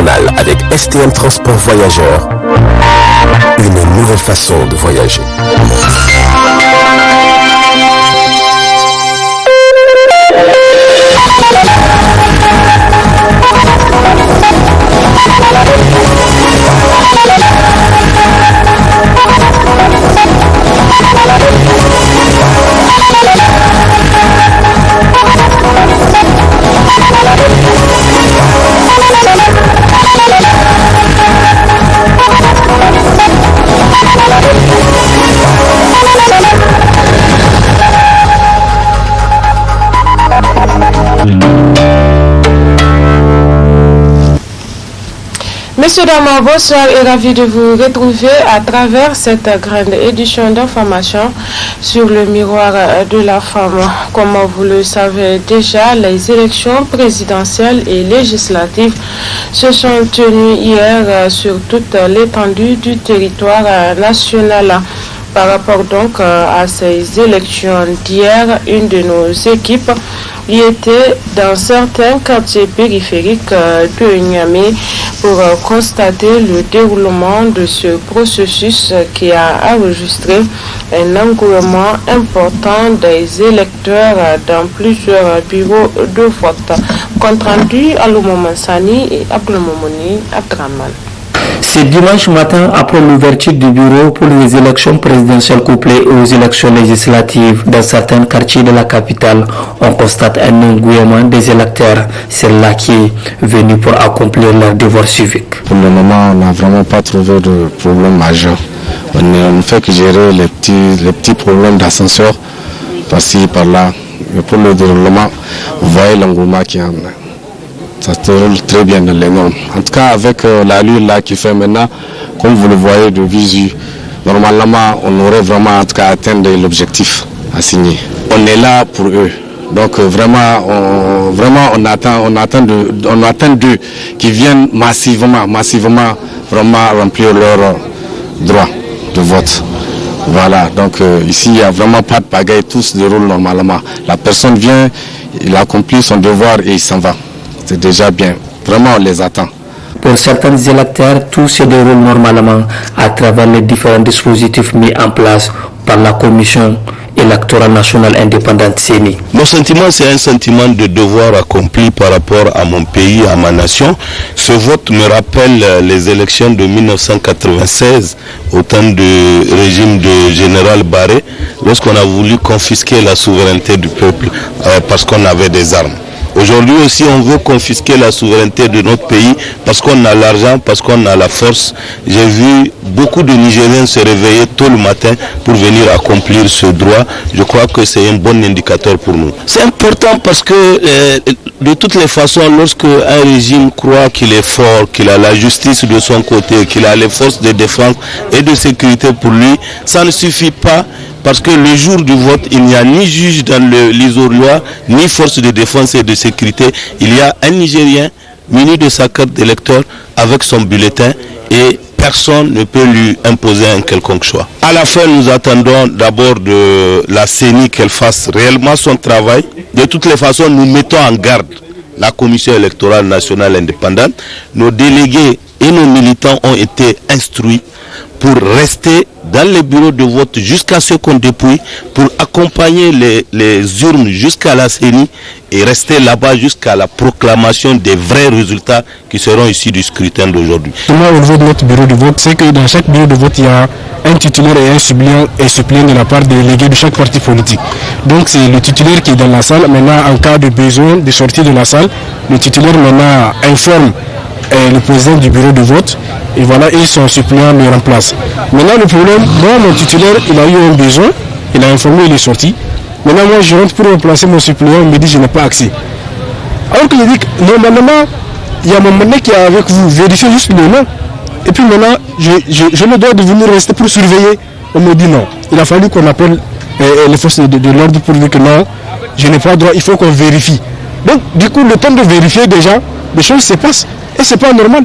nationale avec STM Transport Voyageurs. Une nouvelle façon de voyager. Messieurs, dames, bonsoir et ravi de vous retrouver à travers cette grande édition d'information sur le miroir de la femme. Comme vous le savez déjà, les élections présidentielles et législatives se sont tenues hier sur toute l'étendue du territoire national. Par rapport donc à ces élections d'hier, une de nos équipes y était dans certains quartiers périphériques de Niamey pour constater le déroulement de ce processus qui a enregistré un engouement important des électeurs dans plusieurs bureaux de vote. Compte rendu à Mansani et Abdelmoumouni Abdraman. C'est dimanche matin, après l'ouverture du bureau pour les élections présidentielles couplées aux élections législatives dans certains quartiers de la capitale, on constate un engouement des électeurs. C'est là qui est venu pour accomplir leur devoir civique. Pour le moment, on n'a vraiment pas trouvé de problème majeur. On ne fait que gérer les petits problèmes d'ascenseur par-ci, par-là. Mais pour le déroulement, vous voyez l'engouement qu'il y a. Ça se déroule très bien dans les normes. En tout cas, avec l'allure là qui fait maintenant, comme vous le voyez de visu, normalement, on aurait vraiment en tout cas atteint l'objectif assigné. On est là pour eux. Donc vraiment, on attend d'eux qui viennent massivement, vraiment remplir leurs droits de vote. Voilà, donc ici, il n'y a vraiment pas de pagaille, tout se déroule normalement. La personne vient, il accomplit son devoir et il s'en va. C'est déjà bien. Vraiment, on les attend. Pour certains électeurs, tout se déroule normalement à travers les différents dispositifs mis en place par la Commission électorale nationale indépendante CENI. Mon sentiment, c'est un sentiment de devoir accompli par rapport à mon pays, à ma nation. Ce vote me rappelle les élections de 1996, au temps du régime de général Barré, lorsqu'on a voulu confisquer la souveraineté du peuple parce qu'on avait des armes. Aujourd'hui aussi, on veut confisquer la souveraineté de notre pays parce qu'on a l'argent, parce qu'on a la force. J'ai vu beaucoup de Nigériens se réveiller tôt le matin pour venir accomplir ce droit. Je crois que c'est un bon indicateur pour nous. C'est important parce que de toutes les façons, lorsque un régime croit qu'il est fort, qu'il a la justice de son côté, qu'il a les forces de défense et de sécurité pour lui, ça ne suffit pas. Parce que le jour du vote, il n'y a ni juge dans l'isoloir, ni force de défense et de sécurité. Il y a un Nigérien muni de sa carte d'électeur avec son bulletin et personne ne peut lui imposer un quelconque choix. À la fin, nous attendons d'abord de la CENI qu'elle fasse réellement son travail. De toutes les façons, nous mettons en garde la Commission électorale nationale indépendante. Nos délégués et nos militants ont été instruits pour rester dans les bureaux de vote jusqu'à ce qu'on dépouille, pour accompagner les urnes jusqu'à la CENI et rester là-bas jusqu'à la proclamation des vrais résultats qui seront issus du scrutin d'aujourd'hui. Au niveau de notre bureau de vote, c'est que dans chaque bureau de vote, il y a un titulaire et un suppléant de la part des délégués de chaque parti politique. Donc c'est le titulaire qui est dans la salle. Maintenant, en cas de besoin de sortir de la salle, le titulaire maintenant informe le président du bureau de vote et voilà, et son suppléant le remplace. Maintenant le problème, moi mon titulaire il a eu un besoin, il a informé, il est sorti. Maintenant moi je rentre pour remplacer mon suppléant, il me dit je n'ai pas accès. Alors qu'il dit normalement il y a mon mandat qui est avec vous, vérifiez juste le nom. Et puis maintenant je me dois de venir rester pour surveiller. On me dit non. Il a fallu qu'on appelle les forces de l'ordre pour dire que non, je n'ai pas droit, il faut qu'on vérifie. Donc du coup le temps de vérifier déjà, les choses se passent. Et c'est pas normal.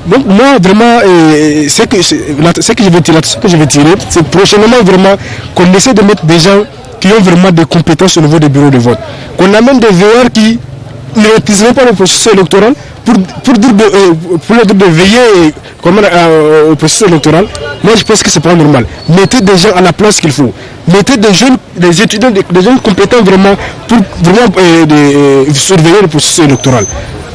Donc moi vraiment, ce que je vais tirer, c'est prochainement vraiment qu'on essaie de mettre des gens qui ont vraiment des compétences au niveau des bureaux de vote. Qu'on amène des veilleurs qui ne réutiliseraient pas le processus électoral pour leur dire de veiller au processus électoral. Moi, je pense que c'est pas normal. Mettez des gens à la place qu'il faut. Mettez des jeunes, des étudiants, des gens compétents vraiment pour surveiller le processus électoral.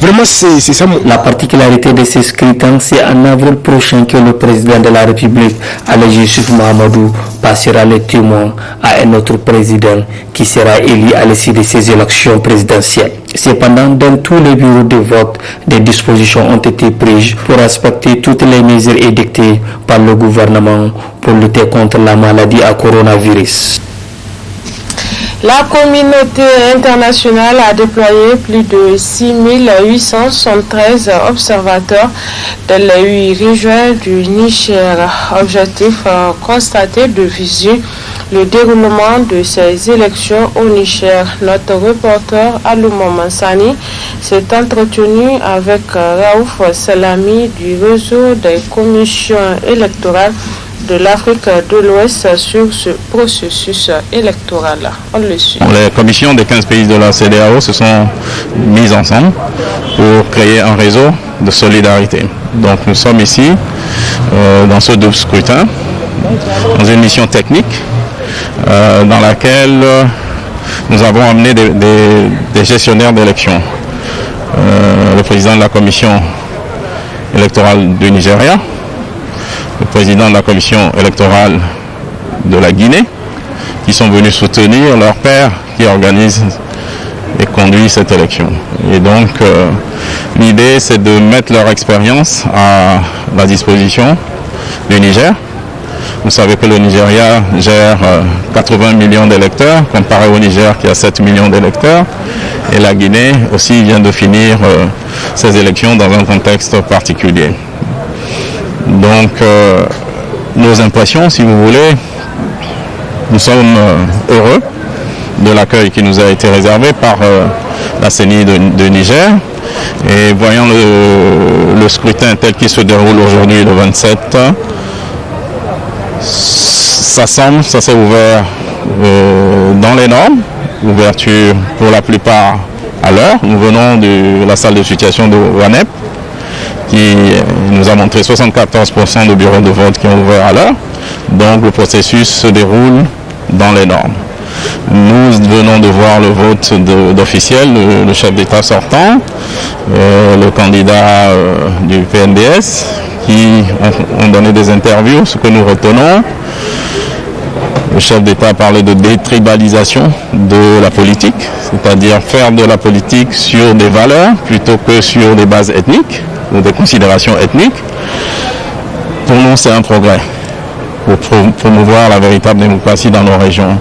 Vraiment, c'est ça. La particularité de ces scrutins, c'est en avril prochain que le président de la République, Alain Youssouf Mahamadou, passera les témoins à un autre président qui sera élu à l'issue de ces élections présidentielles. Cependant, dans tous les bureaux de vote, des dispositions ont été prises pour respecter toutes les mesures édictées par le gouvernement pour lutter contre la maladie à coronavirus. La communauté internationale a déployé plus de 6873 observateurs dans les 8 régions du Niger. Objectif constater de visu le déroulement de ces élections au Niger. Notre reporter Alouma Mansani s'est entretenu avec Raouf Salami du réseau des commissions électorales de l'Afrique de l'Ouest sur ce processus électoral. On le suit. Les commissions des 15 pays de la CEDEAO se sont mises ensemble pour créer un réseau de solidarité. Donc nous sommes ici dans ce double scrutin, dans une mission technique dans laquelle nous avons amené des gestionnaires d'élections. Le président de la commission électorale du Nigeria, le président de la commission électorale de la Guinée, qui sont venus soutenir leur père qui organise et conduit cette élection. Et donc l'idée, c'est de mettre leur expérience à la disposition du Niger. Vous savez que le Nigeria gère 80 millions d'électeurs, comparé au Niger qui a 7 millions d'électeurs. Et la Guinée aussi vient de finir ses élections dans un contexte particulier. Donc, nos impressions, si vous voulez, nous sommes heureux de l'accueil qui nous a été réservé par la CENI de Niger. Et voyant le scrutin tel qu'il se déroule aujourd'hui, le 27, ça s'est ouvert dans les normes, ouverture pour la plupart à l'heure. Nous venons de la salle de situation de WANEP, qui nous a montré 74% de bureaux de vote qui ont ouvert à l'heure. Donc le processus se déroule dans les normes. Nous venons de voir le vote d'officiel, le chef d'État sortant, le candidat du PNDS, qui ont donné des interviews, ce que nous retenons. Le chef d'État a parlé de détribalisation de la politique, c'est-à-dire faire de la politique sur des valeurs plutôt que sur des bases ethniques ou des considérations ethniques. Pour nous, c'est un progrès pour promouvoir la véritable démocratie dans nos régions.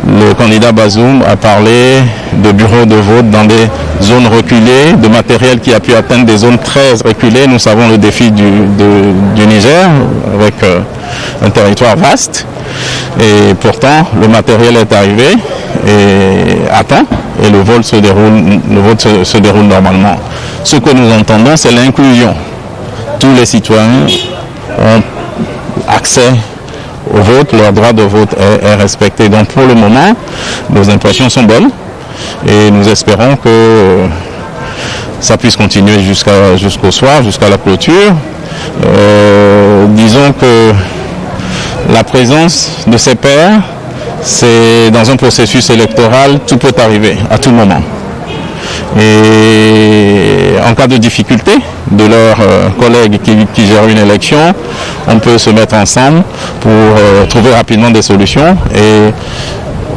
Le candidat Bazoum a parlé de bureaux de vote dans des zones reculées, de matériel qui a pu atteindre des zones très reculées. Nous savons le défi du Niger avec un territoire vaste. Et pourtant, le matériel est arrivé et à temps et le vote se déroule normalement. Ce que nous entendons, c'est l'inclusion. Tous les citoyens ont accès au vote, leur droit de vote est respecté. Donc pour le moment, nos impressions sont bonnes et nous espérons que ça puisse continuer jusqu'au soir, jusqu'à la clôture. Disons que la présence de ces pairs, c'est dans un processus électoral, tout peut arriver à tout moment. Et en cas de difficulté de leurs collègues qui gèrent une élection, on peut se mettre ensemble pour trouver rapidement des solutions et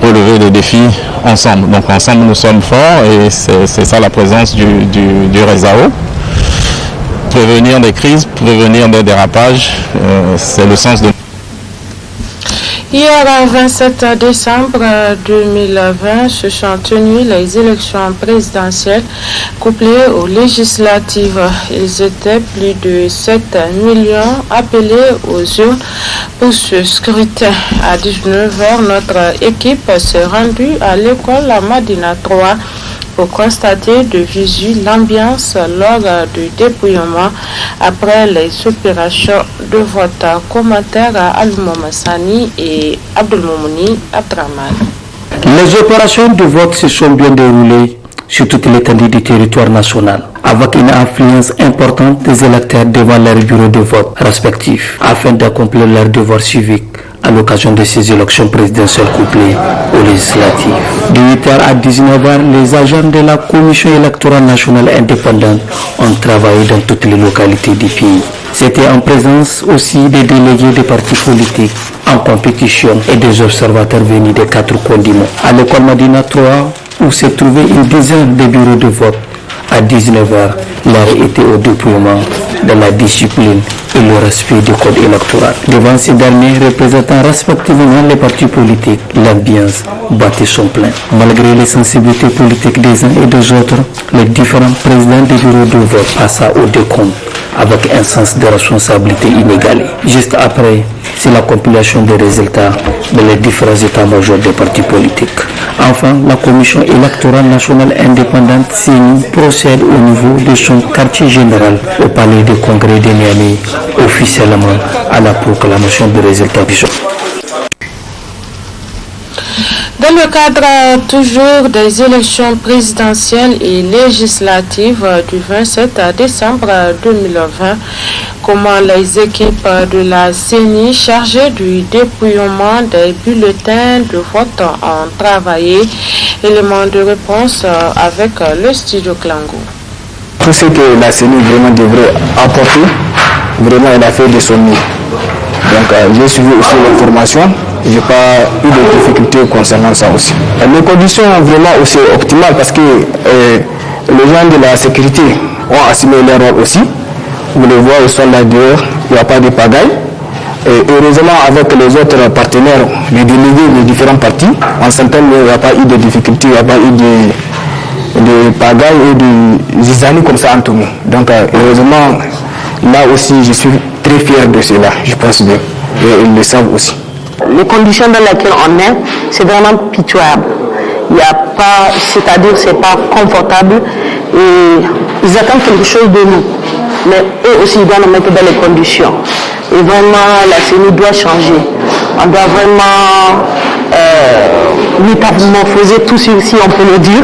relever des défis ensemble. Donc ensemble nous sommes forts et c'est ça la présence du RESAO. Prévenir des crises, prévenir des dérapages, c'est le sens de... Hier, 27 décembre 2020, se sont tenues les élections présidentielles couplées aux législatives. Ils étaient plus de 7 millions appelés aux urnes pour ce scrutin. À 19h, notre équipe s'est rendue à l'école Madina 3 pour constater de visu l'ambiance lors du dépouillement après les opérations de vote. Commentaire à Alouma Mansani et Abdelmoumouni Abdraman. Les opérations de vote se sont bien déroulées sur toute l'étendue du territoire national, avec une influence importante des électeurs devant leurs bureaux de vote respectifs, afin d'accomplir leurs devoirs civiques à l'occasion de ces élections présidentielles couplées aux législatives. De 8h à 19h, les agents de la Commission électorale nationale indépendante ont travaillé dans toutes les localités du pays. C'était en présence aussi des délégués des partis politiques en compétition et des observateurs venus des 4 condiments. À l'école Madina 3, où se trouvait une dizaine de bureaux de vote, à 19h, l'heure était au déploiement de la discipline et le respect du code électoral. Devant ces derniers représentant respectivement les partis politiques, l'ambiance battait son plein. Malgré les sensibilités politiques des uns et des autres, les différents présidents des bureaux de vote passaient au décompte avec un sens de responsabilité inégalé. Juste après, c'est la compilation des résultats de les différents états-majors des partis politiques. Enfin, la Commission électorale nationale indépendante CENI procède au niveau de son quartier général au palais de congrès de Niamey officiellement à la proclamation des résultats. Dans le cadre toujours des élections présidentielles et législatives du 27 décembre 2020, comment les équipes de la CENI chargées du dépouillement des bulletins de vote ont travaillé? Élément de réponse avec le studio Klango. Tout ce que la CENI vraiment devrait apporter, vraiment elle a fait de son mieux. Donc j'ai suivi aussi la formation. Je n'ai pas eu de difficultés concernant ça aussi. Les conditions vraiment aussi optimales parce que les gens de la sécurité ont assumé leur rôle aussi. Vous les voyez, ils sont là dehors, il n'y a pas de pagaille. Et heureusement, avec les autres partenaires, les délégués des différents partis, on s'entend qu'il n'y a pas eu de difficultés, il n'y a pas eu de pagaille ou de zizanie comme ça entre nous. Donc heureusement, là aussi, je suis très fier de cela, je pense bien. Et ils le savent aussi. Les conditions dans lesquelles on est, c'est vraiment pitoyable. Il n'y a pas, c'est-à-dire c'est pas confortable et ils attendent quelque chose de nous. Mais eux aussi ils doivent nous mettre dans les conditions. Et vraiment, la CENI doit changer. On doit vraiment métamorphoser tout si on peut le dire,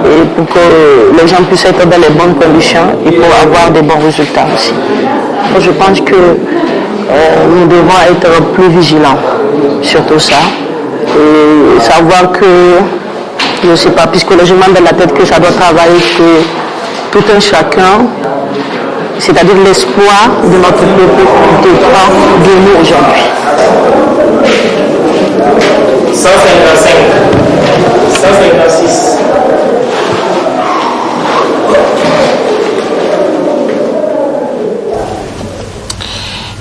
et pour que les gens puissent être dans les bonnes conditions et pour avoir des bons résultats aussi. Donc, je pense que nous devons être plus vigilants sur tout ça et savoir que, je ne sais pas, psychologiquement dans la tête que ça doit travailler que tout un chacun, c'est-à-dire l'espoir de notre peuple dépend de nous aujourd'hui. 155, 156.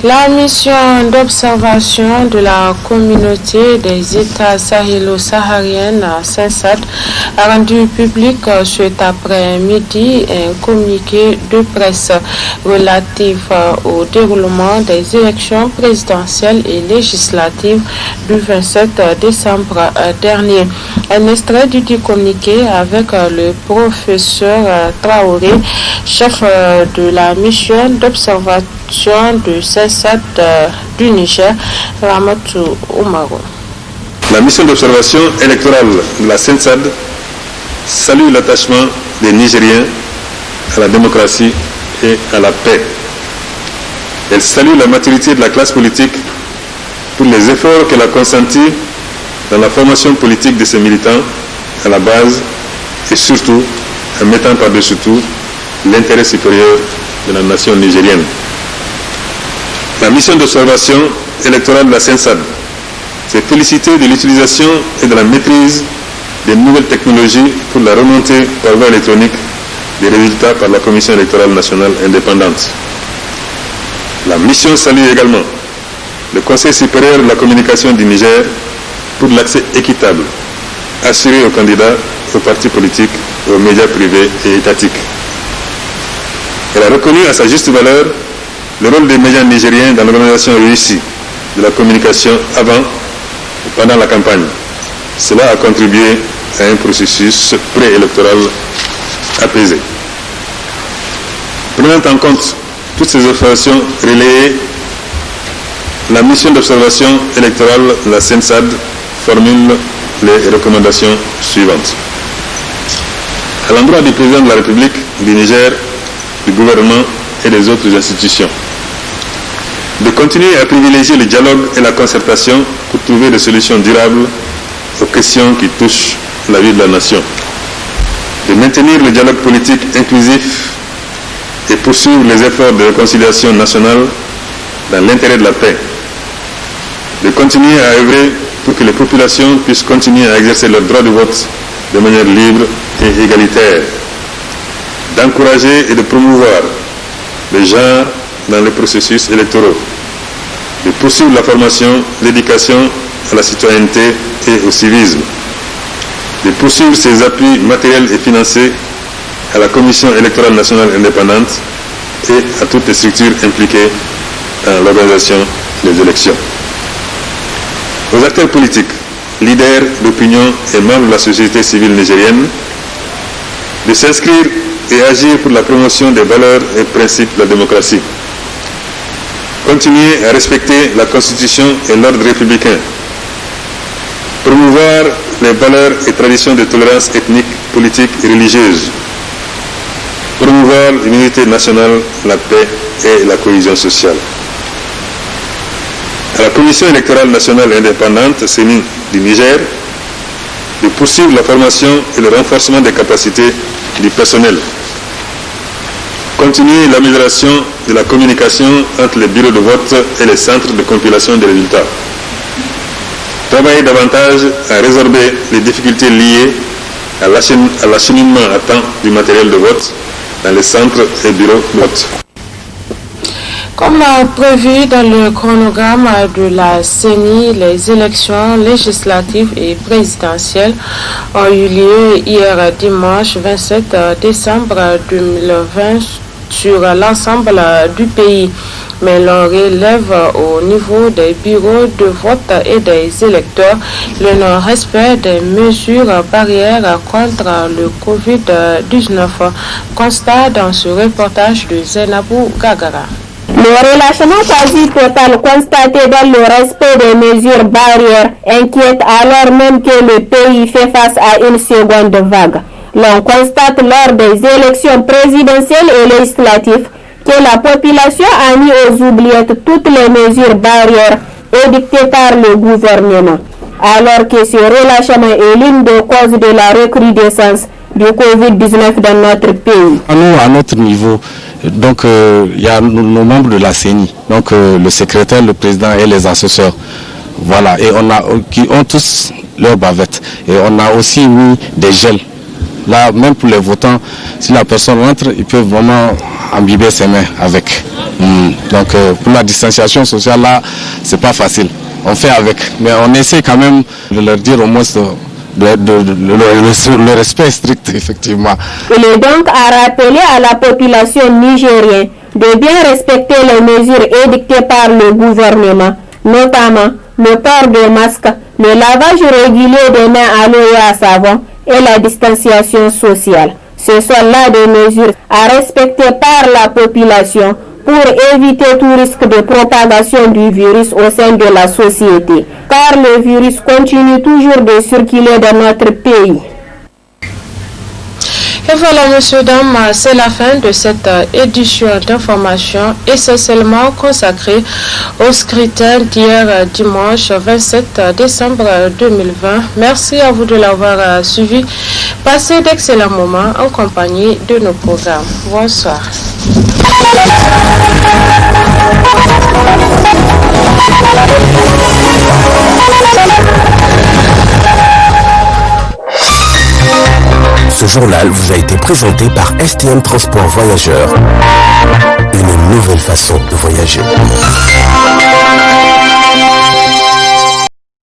La mission d'observation de la communauté des États sahélo-sahariennes à Saint-Sad a rendu public cet après-midi un communiqué de presse relatif au déroulement des élections présidentielles et législatives du 27 décembre dernier. Un extrait du communiqué avec le professeur Traoré, chef de la mission d'observation de Saint-Sad du Niger, Ramatou Oumarou. La mission d'observation électorale de la Saint-Sad salue l'attachement des Nigériens à la démocratie et à la paix. Elle salue la maturité de la classe politique pour les efforts qu'elle a consentis dans la formation politique de ses militants à la base et surtout en mettant par-dessus tout l'intérêt supérieur de la nation nigérienne. La mission d'observation électorale de la Saint-Sad s'est félicitée de l'utilisation et de la maîtrise des nouvelles technologies pour la remontée par voie électronique des résultats par la Commission électorale nationale indépendante. La mission salue également le Conseil supérieur de la communication du Niger pour l'accès équitable assuré aux candidats, aux partis politiques, aux médias privés et étatiques. Elle a reconnu à sa juste valeur le rôle des médias nigériens dans l'organisation réussie de la communication avant et pendant la campagne. Cela a contribué à un processus préélectoral apaisé. Prenant en compte toutes ces observations relayées, la mission d'observation électorale de la Saint-Sad formule les recommandations suivantes. à l'endroit du président de la République du Niger, du gouvernement et des autres institutions, de continuer à privilégier le dialogue et la concertation pour trouver des solutions durables aux questions qui touchent la vie de la nation, de maintenir le dialogue politique inclusif et poursuivre les efforts de réconciliation nationale dans l'intérêt de la paix, de continuer à œuvrer pour que les populations puissent continuer à exercer leur droit de vote de manière libre et égalitaire, d'encourager et de promouvoir le genre dans les processus électoraux, de poursuivre la formation, l'éducation à la citoyenneté et au civisme, de poursuivre ses appuis matériels et financiers à la Commission électorale nationale indépendante et à toutes les structures impliquées dans l'organisation des élections. Aux acteurs politiques, leaders d'opinion et membres de la société civile nigérienne, de s'inscrire et agir pour la promotion des valeurs et principes de la démocratie. Continuer à respecter la Constitution et l'ordre républicain. Promouvoir les valeurs et traditions de tolérance ethnique, politique et religieuse. Promouvoir l'unité nationale, la paix et la cohésion sociale. À la Commission électorale nationale indépendante, CENI du Niger, de poursuivre la formation et le renforcement des capacités du personnel. Continuer l'amélioration de la communication entre les bureaux de vote et les centres de compilation des résultats. Travailler davantage à résorber les difficultés liées à l'acheminement à temps du matériel de vote dans les centres et bureaux de vote. Comme prévu dans le chronogramme de la CENI, les élections législatives et présidentielles ont eu lieu hier dimanche 27 décembre 2020 sur l'ensemble du pays. Mais l'on relève au niveau des bureaux de vote et des électeurs le non-respect des mesures barrières contre le Covid-19. Constat dans ce reportage de Zainabou Gagara. Le relâchement quasi total constaté dans le respect des mesures barrières inquiète alors même que le pays fait face à une seconde vague. L'on constate lors des élections présidentielles et législatives que la population a mis aux oubliettes toutes les mesures barrières édictées par le gouvernement, alors que ce relâchement est l'une des causes de la recrudescence du Covid-19 dans notre pays. À notre niveau, donc il y a nos membres de la CENI, donc le secrétaire, le président et les assesseurs, voilà, et qui ont tous leurs bavettes, et on a aussi mis des gels. Là, même pour les votants, si la personne rentre, ils peuvent vraiment imbiber ses mains avec. Donc pour la distanciation sociale, là, c'est pas facile. On fait avec, mais on essaie quand même de leur dire au moins le respect strict, effectivement. Il est donc à rappeler à la population nigérienne de bien respecter les mesures édictées par le gouvernement, notamment le port de masque, le lavage régulier des mains à l'eau et à savon et la distanciation sociale. Ce sont là des mesures à respecter par la population pour éviter tout risque de propagation du virus au sein de la société, car le virus continue toujours de circuler dans notre pays. Et voilà, messieurs, dames, c'est la fin de cette édition d'information essentiellement consacrée au scrutin d'hier dimanche 27 décembre 2020. Merci à vous de l'avoir suivi. Passez d'excellents moments en compagnie de nos programmes. Bonsoir. Ce journal vous a été présenté par STM Transport Voyageurs. Une nouvelle façon de voyager.